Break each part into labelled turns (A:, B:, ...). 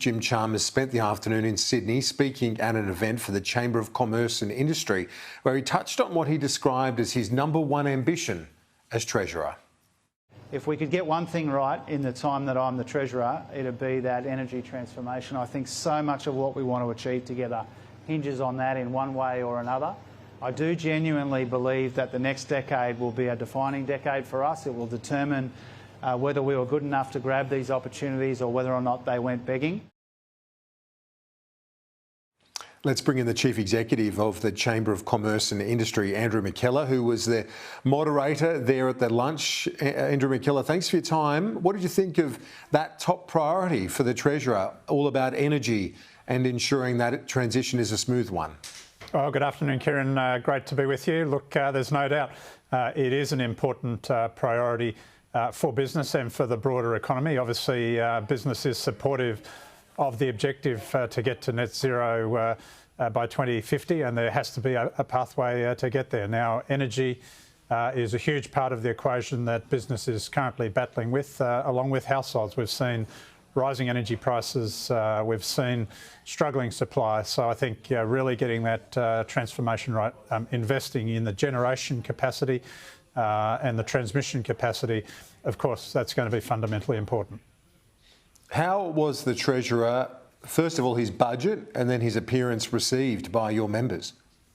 A: Jim Chalmers spent the afternoon in Sydney speaking at an event for the Chamber of Commerce and Industry, where he touched on what he described as his number one ambition as Treasurer.
B: If we could get one thing right in the time that I'm the Treasurer, it'd be that energy transformation. I think so much of what we want to achieve together hinges on that in one way or another. I do genuinely believe that the next decade will be a defining decade for us. It will determine whether we were good enough to grab these opportunities or whether or not they went begging.
A: Let's bring in the Chief Executive of the Chamber of Commerce and Industry, Andrew McKellar, who was the moderator there at the lunch. Andrew McKellar, thanks for your time. What did you think of that top priority for the Treasurer, all about energy and ensuring that transition is a smooth one?
C: Oh, good afternoon, Kieran. Great to be with you. Look, there's no doubt it is an important priority for business and for the broader economy. Obviously, business is supportive of the objective to get to net zero by 2050, and there has to be a pathway to get there. Now, energy is a huge part of the equation that business is currently battling with, along with households. We've seen rising energy prices, we've seen struggling supply. So I think really getting that transformation right, investing in the generation capacity and the transmission capacity, of course, that's going to be fundamentally important.
A: How was the Treasurer, first of all, his budget and then his appearance received by your members?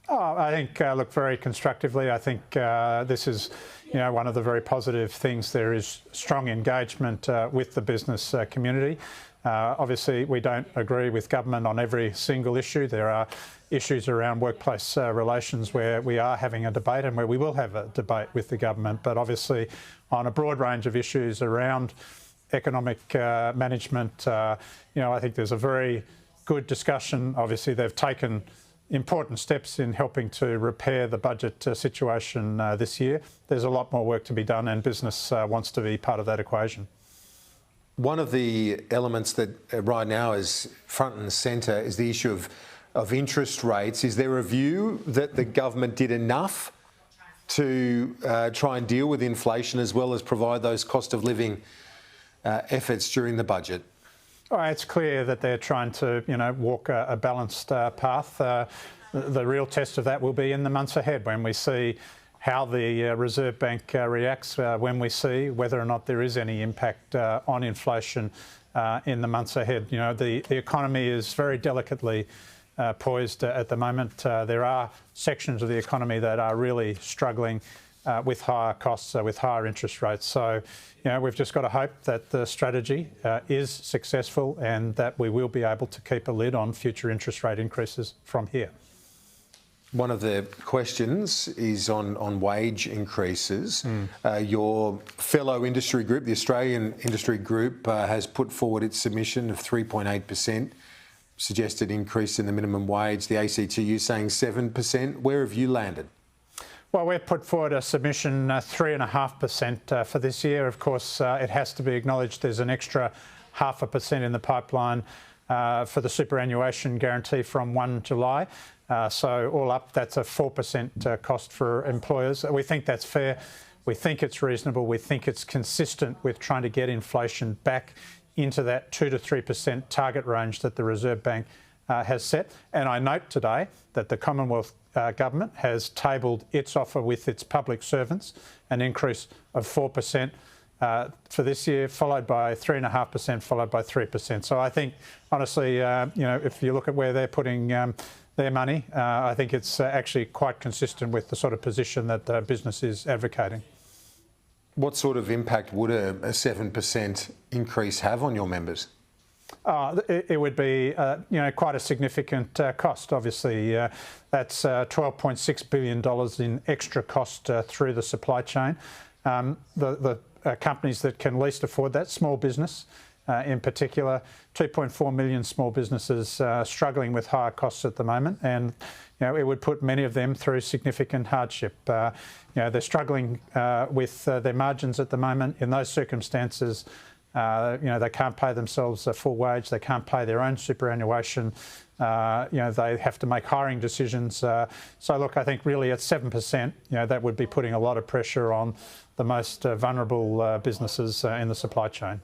C: Oh, I think, look, very constructively. I think this is, one of the very positive things. There is strong engagement with the business community. Obviously, we don't agree with government on every single issue. There are issues around workplace relations where we are having a debate and where we will have a debate with the government. But obviously, on a broad range of issues around economic management, I think there's a very good discussion. Obviously, they've taken important steps in helping to repair the budget situation this year. There's a lot more work to be done, and business wants to be part of that equation.
A: One of the elements that right now is front and centre is the issue of interest rates. Is there a view that the government did enough to try and deal with inflation as well as provide those cost of living efforts during the budget?
C: It's clear that they're trying to, walk a balanced path. The real test of that will be in the months ahead when we see how the Reserve Bank reacts, when we see whether or not there is any impact on inflation in the months ahead. The economy is very delicately poised at the moment. There are sections of the economy that are really struggling with higher costs, with higher interest rates. So, we've just got to hope that the strategy is successful and that we will be able to keep a lid on future interest rate increases from here.
A: One of the questions is on wage increases. Your fellow industry group, the Australian Industry Group, has put forward its submission of 3.8%, suggested increase in the minimum wage. The ACTU saying 7%. Where have you landed?
C: Well, we've put forward a submission 3.5% for this year. Of course, it has to be acknowledged there's an extra 0.5% in the pipeline for the superannuation guarantee from 1 July. So all up, that's a 4% cost for employers. We think that's fair. We think it's reasonable. We think it's consistent with trying to get inflation back into that 2 to 3% target range that the Reserve Bank has set. And I note today that the Commonwealth Government has tabled its offer with its public servants, an increase of 4% for this year, followed by 3.5%, followed by 3%. So I think, honestly, if you look at where they're putting their money, I think it's actually quite consistent with the sort of position that business is advocating.
A: What sort of impact would a 7% increase have on your members?
C: It would be, quite a significant cost. Obviously, that's $12.6 billion in extra cost through the supply chain. The companies that can least afford that, small business in particular, 2.4 million small businesses struggling with higher costs at the moment, and it would put many of them through significant hardship. They're struggling with their margins at the moment. In those circumstances, they can't pay themselves a full wage, they can't pay their own superannuation, they have to make hiring decisions. So look, I think really at 7%, that would be putting a lot of pressure on the most vulnerable businesses in the supply chain.